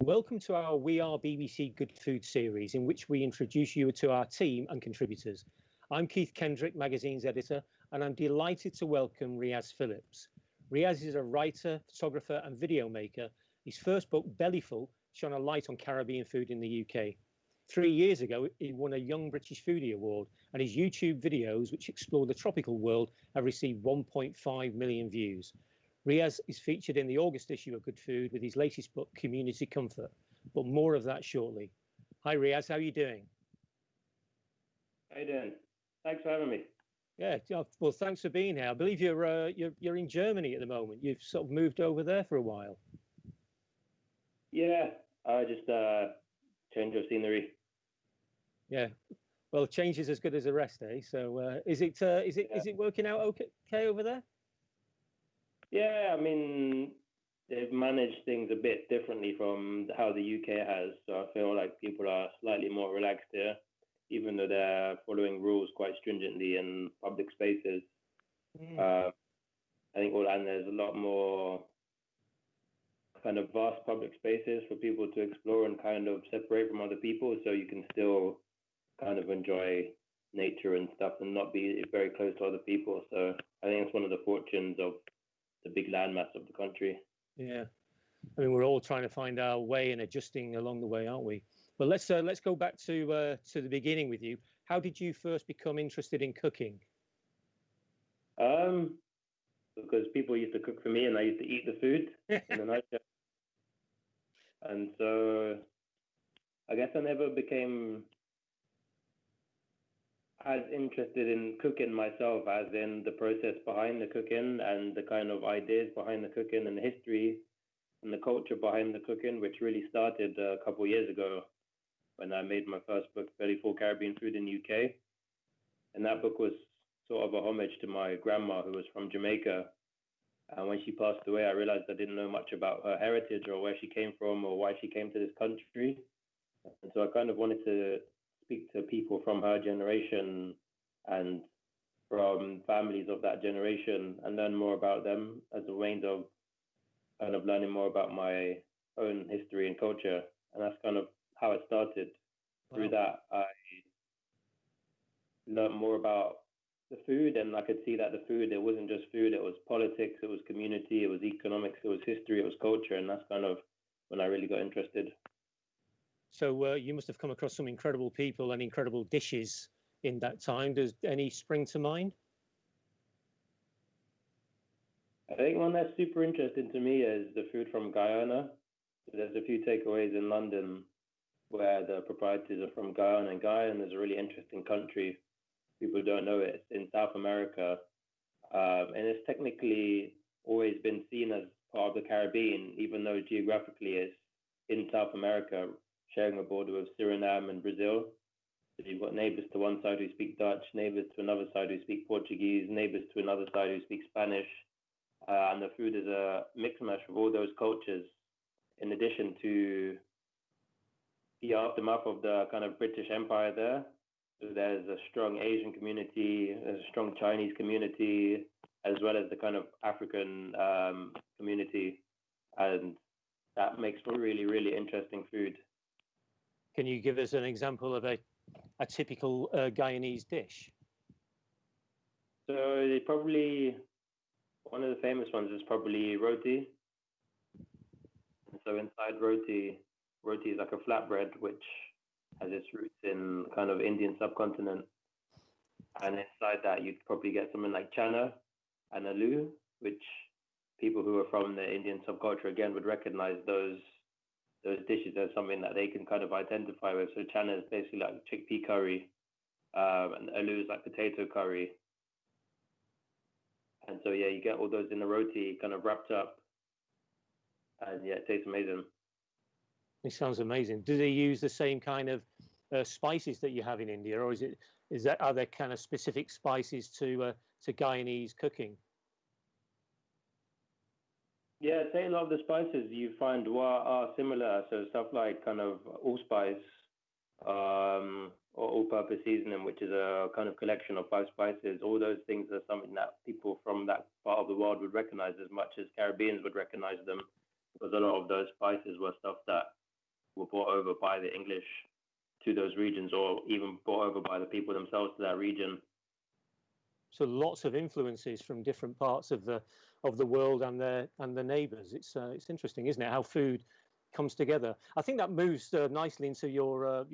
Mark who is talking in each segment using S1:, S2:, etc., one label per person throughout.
S1: Welcome to our We Are BBC Good Food series, in which we introduce you to our team and contributors. I'm Keith Kendrick, magazine's editor, and I'm delighted to welcome Riaz Phillips. Riaz is a writer, photographer, and video maker. His first book, Bellyful, shone a light on Caribbean food in the UK. 3 years ago, he won a Young British Foodie Award, and his YouTube videos, which explore the tropical world, have received 1.5 million views. Riaz is featured in the August issue of Good Food with his latest book, Community Comfort, but more of that shortly. Hi, Riaz, how are you doing?
S2: How you doing? Thanks for having me.
S1: Yeah, well, thanks for being here. I believe you're in Germany at the moment. You've sort of moved over there for a while.
S2: Yeah, I just change of scenery.
S1: Yeah, well, change is as good as a rest, eh? So, is it working out okay over there?
S2: Yeah, I mean, they've managed things a bit differently from how the UK has. So I feel like people are slightly more relaxed here, even though they're following rules quite stringently in public spaces. I think and there's a lot more kind of vast public spaces for people to explore and kind of separate from other people, so you can still kind of enjoy nature and stuff and not be very close to other people. So I think it's one of the fortunes of the big landmass of the country.
S1: Yeah, I mean, we're all trying to find our way and adjusting along the way, aren't we? But let's go back to the beginning with you. How did you first become interested in cooking?
S2: Because people used to cook for me and I used to eat the food in the night. And so I guess I never became as interested in cooking myself as in the process behind the cooking and the kind of ideas behind the cooking and the history and the culture behind the cooking, which really started a couple of years ago when I made my first book, Bellyful Caribbean Food in the UK. And that book was sort of a homage to my grandma, who was from Jamaica. And when she passed away, I realized I didn't know much about her heritage or where she came from or why she came to this country. And so I kind of wanted to speak to people from her generation and from families of that generation and learn more about them as a way of kind of learning more about my own history and culture. And that's kind of how it started. Wow. Through that, I learned more about the food, and I could see that the food, it wasn't just food, it was politics, it was community, it was economics, it was history, it was culture. And that's kind of when I really got interested.
S1: So you must have come across some incredible people and incredible dishes in that time. Does any spring to mind?
S2: I think one that's super interesting to me is the food from Guyana. So there's a few takeaways in London where the proprietors are from Guyana. And Guyana is a really interesting country. People don't know it. It's in South America. And it's technically always been seen as part of the Caribbean, even though geographically it's in South America, sharing a border with Suriname and Brazil. So you've got neighbors to one side who speak Dutch, neighbors to another side who speak Portuguese, neighbors to another side who speak Spanish. And the food is a mix mash of all those cultures, in addition to the aftermath of the kind of British Empire there. So there's a strong Asian community, there's a strong Chinese community, as well as the kind of African community. And that makes for really, really interesting food.
S1: Can you give us an example of a typical Guyanese dish?
S2: So one of the famous ones is probably roti. And so inside roti is like a flatbread, which has its roots in kind of Indian subcontinent. And inside that, you'd probably get something like chana and aloo, which people who are from the Indian subculture, again, would recognize those dishes as something that they can kind of identify with. So chana is basically like chickpea curry, and aloo is like potato curry. And so, yeah, you get all those in the roti kind of wrapped up. And yeah, it tastes amazing.
S1: It sounds amazing. Do they use the same kind of spices that you have in India, or are there kind of specific spices to Guyanese cooking?
S2: Yeah, I'd say a lot of the spices you find are similar. So stuff like kind of allspice or all-purpose seasoning, which is a kind of collection of 5 spices. All those things are something that people from that part of the would recognize as much as Caribbeans would recognize them, because a lot of those spices were stuff that were brought over by the English to those regions, or even brought over by the people themselves to that region.
S1: So lots of influences from different parts of the world and the neighbours. It's interesting, isn't it, how food comes together? I think that moves nicely into your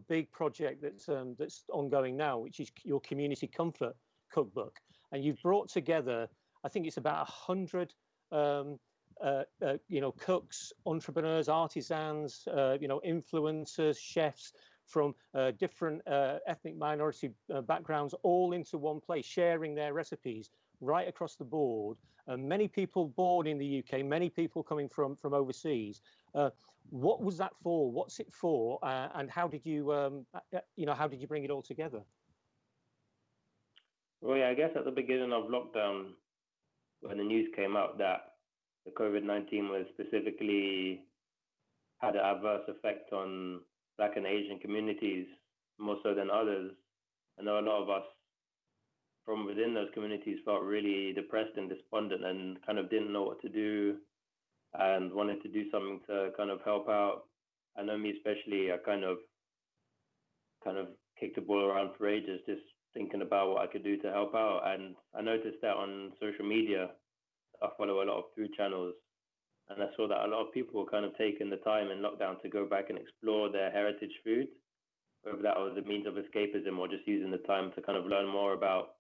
S1: big project that's ongoing now, which is your community comfort cookbook. And you've brought together, I think it's about 100 cooks, entrepreneurs, artisans, influencers, chefs from different ethnic minority backgrounds, all into one place, sharing their recipes right across the board. Many people born in the UK, many people coming from overseas. What was that for? What's it for? And how did you, how did you bring it all together?
S2: Well, yeah, I guess at the beginning of lockdown, when the news came out that the COVID-19 was specifically had an adverse effect on Black and Asian communities more so than others, I know a lot of us from within those communities felt really depressed and despondent and kind of didn't know what to do and wanted to do something to kind of help out. I know me especially, I kind of kicked the ball around for ages, just thinking about what I could do to help out. And I noticed that on social media, I follow a lot of food channels, and I saw that a lot of people were kind of taking the time in lockdown to go back and explore their heritage food, whether that was a means of escapism or just using the time to kind of learn more about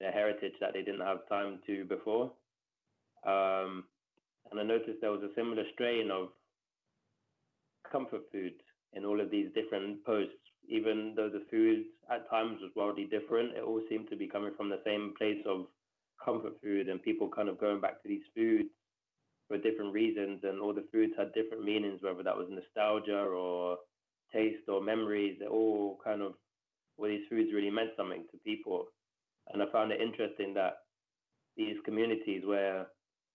S2: their heritage that they didn't have time to before. And I noticed there was a similar strain of comfort food in all of these different posts. Even though the food at times was wildly different, it all seemed to be coming from the same place of comfort food and people kind of going back to these foods for different reasons. And all the foods had different meanings, whether that was nostalgia or taste or memories. All these foods really meant something to people. And I found it interesting that these communities where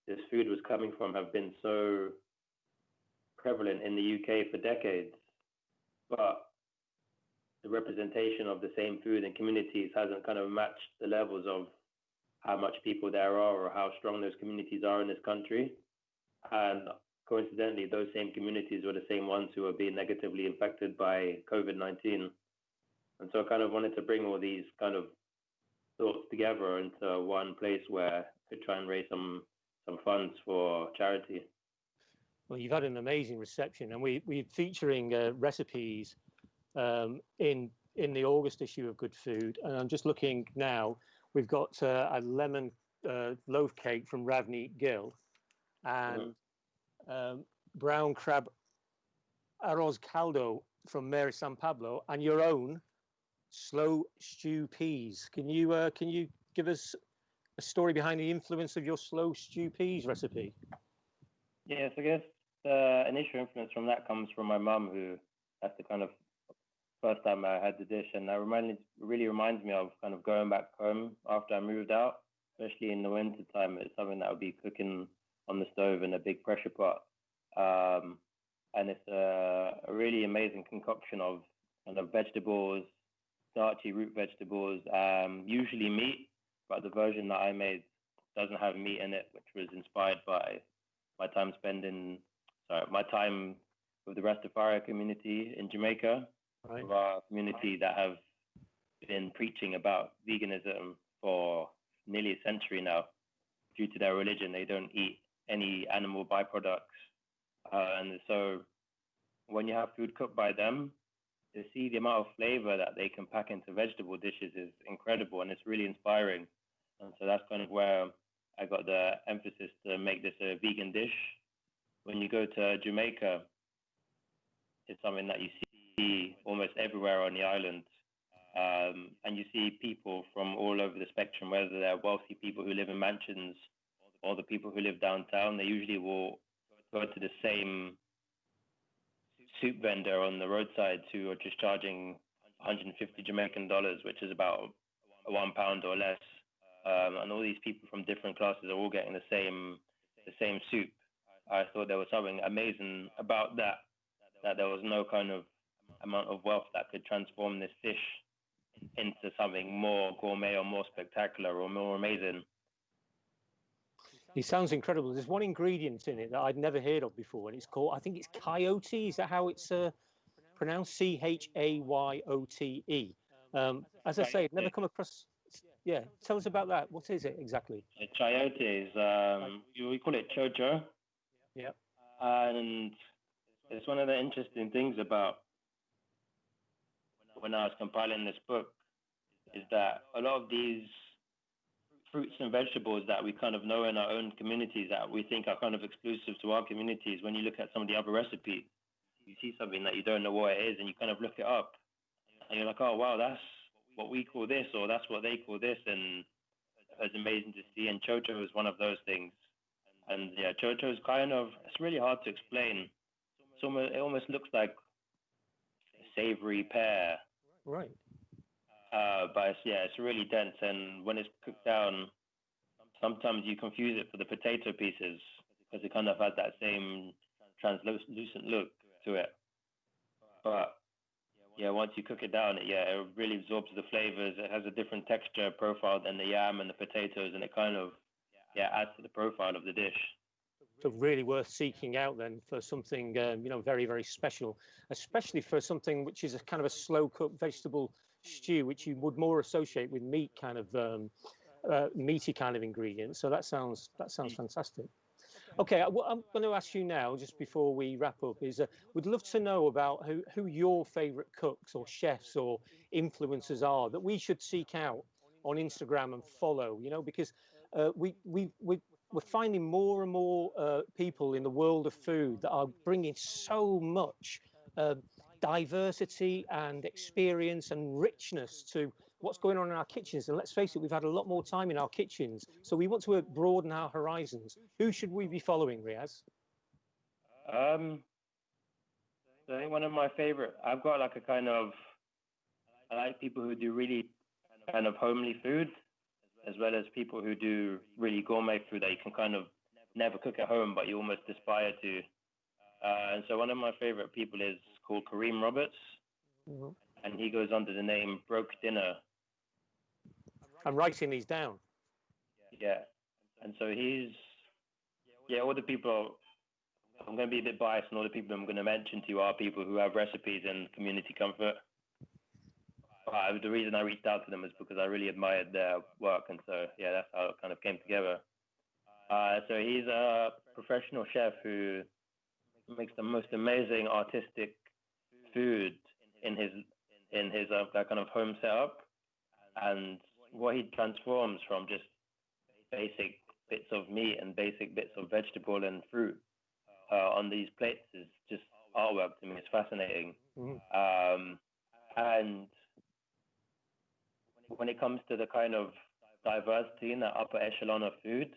S2: this food was coming from have been so prevalent in the UK for decades, but the representation of the same food in communities hasn't kind of matched the levels of how much people there are or how strong those communities are in this country. And coincidentally, those same communities were the same ones who are being negatively affected by COVID-19. And so I kind of wanted to bring all these kind of thoughts together into one place where I could try and raise some funds for charity.
S1: Well, you've had an amazing reception, and we're featuring recipes in the August issue of Good Food. And I'm just looking now. We've got a lemon loaf cake from Ravneet Gill, and brown crab arroz caldo from Mary San Pablo, and your own slow stew peas. Can you give us a story behind the influence of your slow stew peas recipe?
S2: Yes, I guess the initial influence from that comes from my mum, who that's the kind of first time I had the dish, and that really reminds me of kind of going back home after I moved out, especially in the winter time. It's something that would be cooking on the stove in a big pressure pot, and it's a really amazing concoction of kind of vegetables, starchy root vegetables, usually meat, but the version that I made doesn't have meat in it, which was inspired by my time with the Rastafari community in Jamaica, right. Of our community that have been preaching about veganism for nearly a century now. Due to their religion, they don't eat any animal byproducts. And so when you have food cooked by them, to see the amount of flavor that they can pack into vegetable dishes is incredible, and it's really inspiring. And so that's kind of where I got the emphasis to make this a vegan dish. When you go to Jamaica, it's something that you see almost everywhere on the island. And you see people from all over the spectrum, whether they're wealthy people who live in mansions or the people who live downtown. They usually will go to the same soup vendor on the roadside who are just charging 150 Jamaican dollars, which is about £1 or less. And all these people from different classes are all getting the same soup. I thought there was something amazing about that there was no kind of amount of wealth that could transform this dish into something more gourmet or more spectacular or more amazing.
S1: It sounds incredible. There's one ingredient in it that I'd never heard of before, and it's called, I think it's chayote. Is that how it's pronounced? Chatyote. As I say, I've never come across. Yeah, tell us about that. What is it exactly?
S2: Chayote is, we call it Chocho.
S1: Yeah.
S2: And it's one of the interesting things about when I was compiling this book is that a lot of these fruits and vegetables that we kind of know in our own communities that we think are kind of exclusive to our communities, when you look at some of the other recipes, you see something that you don't know what it is and you kind of look it up and you're like, oh, wow, that's what we call this, or that's what they call this. And it's amazing to see. And Chocho is one of those things. And yeah, Chocho is kind of, it's really hard to explain. It almost looks like a savory pear.
S1: Right.
S2: But it's really dense. And when it's cooked down, sometimes you confuse it for the potato pieces because it kind of has that same translucent look to it. But yeah, once you cook it down, it really absorbs the flavors. It has a different texture profile than the yam and the potatoes, and it kind of adds to the profile of the dish.
S1: So really worth seeking out then for something very, very special, especially for something which is a kind of a slow cooked vegetable stew, which you would more associate with meat, kind of meaty kind of ingredients. So that sounds fantastic. Okay, what I'm going to ask you now, just before we wrap up, is we'd love to know about who your favourite cooks or chefs or influencers are that we should seek out on Instagram and follow. Because we're finding more and more people in the world of food that are bringing so much diversity and experience and richness to what's going on in our kitchens. And let's face it, we've had a lot more time in our kitchens. So we want to broaden our horizons. Who should we be following, Riaz?
S2: So I think one of my favorite, I've got like I like people who do really kind of homely food, as well as people who do really gourmet food that you can kind of never cook at home, but you almost aspire to. And so one of my favorite people is called Kareem Roberts, and he goes under the name Broke Dinner.
S1: I'm writing these down.
S2: Yeah, and so all the people, I'm going to be a bit biased, and all the people I'm going to mention to you are people who have recipes in community comfort. But the reason I reached out to them is because I really admired their work, and so that's how it kind of came together. So he's a professional chef who makes the most amazing artistic food in his that kind of home setup, and what he transforms from just basic bits of meat and basic bits of vegetable and fruit on these plates is just artwork to me. It's fascinating. And when it comes to the kind of diversity in that upper echelon of food,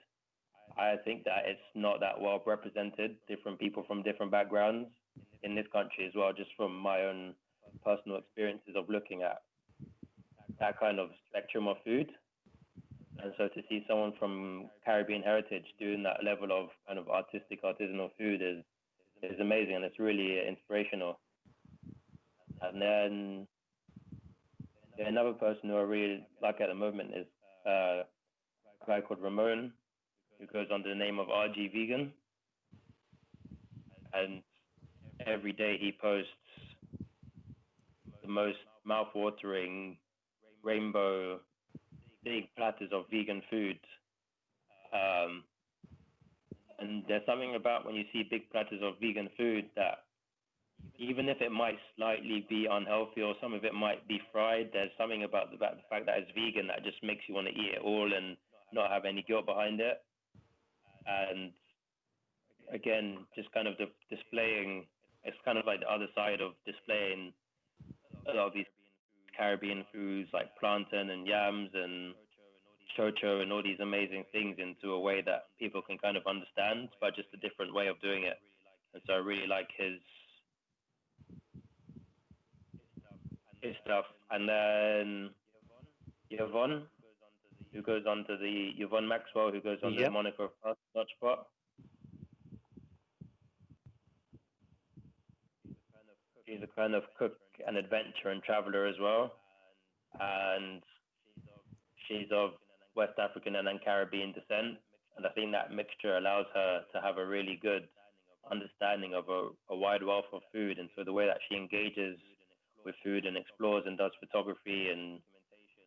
S2: I think that it's not that well represented. Different people from different backgrounds in this country as well, just from my own personal experiences of looking at that kind of spectrum of food. And so to see someone from Caribbean heritage doing that level of kind of artistic, artisanal food is amazing, and it's really inspirational. And then another person who I really like at the moment is a guy called Ramon, who goes under the name of RG Vegan. And every day he posts the most mouth-watering rainbow big platters of vegan food. And there's something about when you see big platters of vegan food that even if it might slightly be unhealthy or some of it might be fried, there's something about the fact that it's vegan that just makes you want to eat it all and not have any guilt behind it. And again, just kind of displaying, it's kind of like the other side of displaying a lot of these Caribbean foods like plantain and yams and chocho and all these amazing things into a way that people can kind of understand, but just a different way of doing it. And so I really like his stuff. And then Yvonne, who goes under the Yvonne Maxwell, who goes under the moniker of Touchpot. She's a kind of cook and adventurer and traveler as well, and she's of West African and then Caribbean descent, And I think that mixture allows her to have a really good understanding of a wide wealth of food. And so the way that she engages with food and explores and does photography and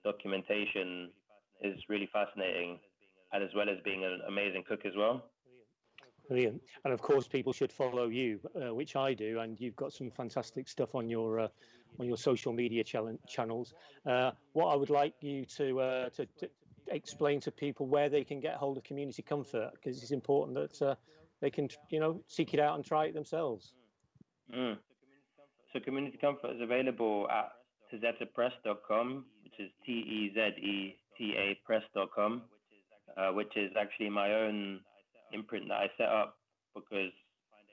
S2: documentation is really fascinating, and as well as being an amazing cook as well.
S1: Brilliant. And of course, people should follow you, which I do, and you've got some fantastic stuff on your social media channels. What I would like you to explain to people where they can get hold of Community Comfort, because it's important that they can, seek it out and try it themselves.
S2: Mm. So Community Comfort is available at tezetapress.com, which is TEZETA press.com, which is actually my own imprint that I set up because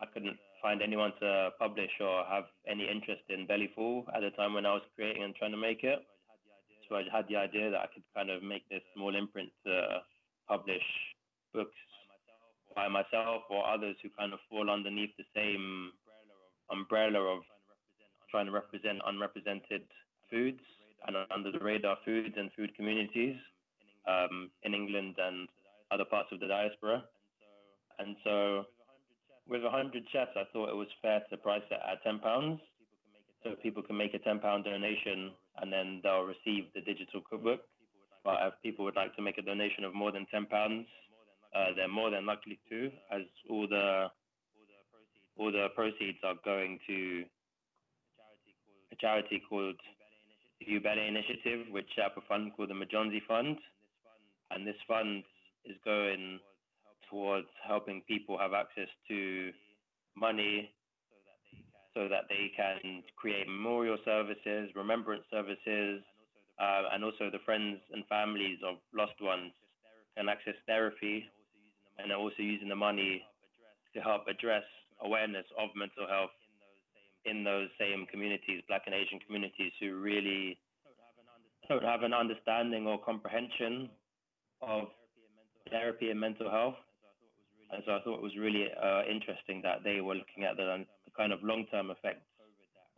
S2: I couldn't find anyone to publish or have any interest in Bellyful at the time when I was creating and trying to make it. So I had the idea that I could kind of make this small imprint to publish books by myself or others who kind of fall underneath the same umbrella of trying to represent unrepresented foods and under the radar foods and food communities in England and other parts of the diaspora. And so with 100 chefs, I thought it was fair to price it at £10. So people can make a £10 donation and then they'll receive the digital cookbook. But if people would like to make a donation of more than £10, they're more than likely to, as all the proceeds are going to a charity called the Ubele Initiative, which set up a fund called the Majonzi Fund. And this fund is going towards helping people have access to money so that they can create memorial services, remembrance services, and also the friends and families of lost ones can access therapy, and they're also using the money to help address awareness of mental health in those same communities, Black and Asian communities, who really don't have an understanding or comprehension of therapy and mental health. And so I thought it was really interesting that they were looking at the kind of long-term effects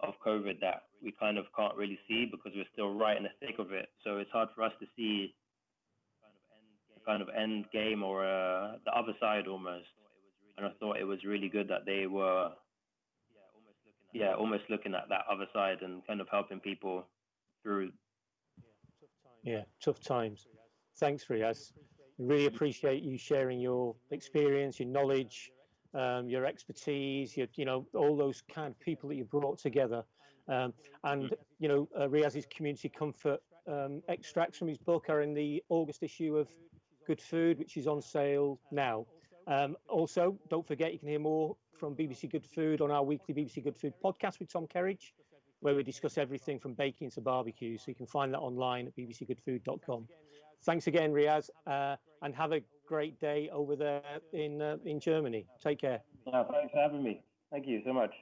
S2: of COVID that we kind of can't really see because we're still right in the thick of it. So it's hard for us to see kind of end game or the other side almost. And I thought it was really good that they were almost looking at that other side and kind of helping people through.
S1: Yeah, tough times. Thanks, Riaz. Really appreciate you sharing your experience, your knowledge, your expertise, all those kind of people that you brought together. And Riaz's Community Comfort extracts from his book are in the August issue of Good Food, which is on sale now. Also, don't forget you can hear more from BBC Good Food on our weekly BBC Good Food podcast with Tom Kerridge, where we discuss everything from baking to barbecue. So you can find that online at bbcgoodfood.com. Thanks again, Riaz, and have a great day over there in Germany. Take care.
S2: Thanks for having me. Thank you so much.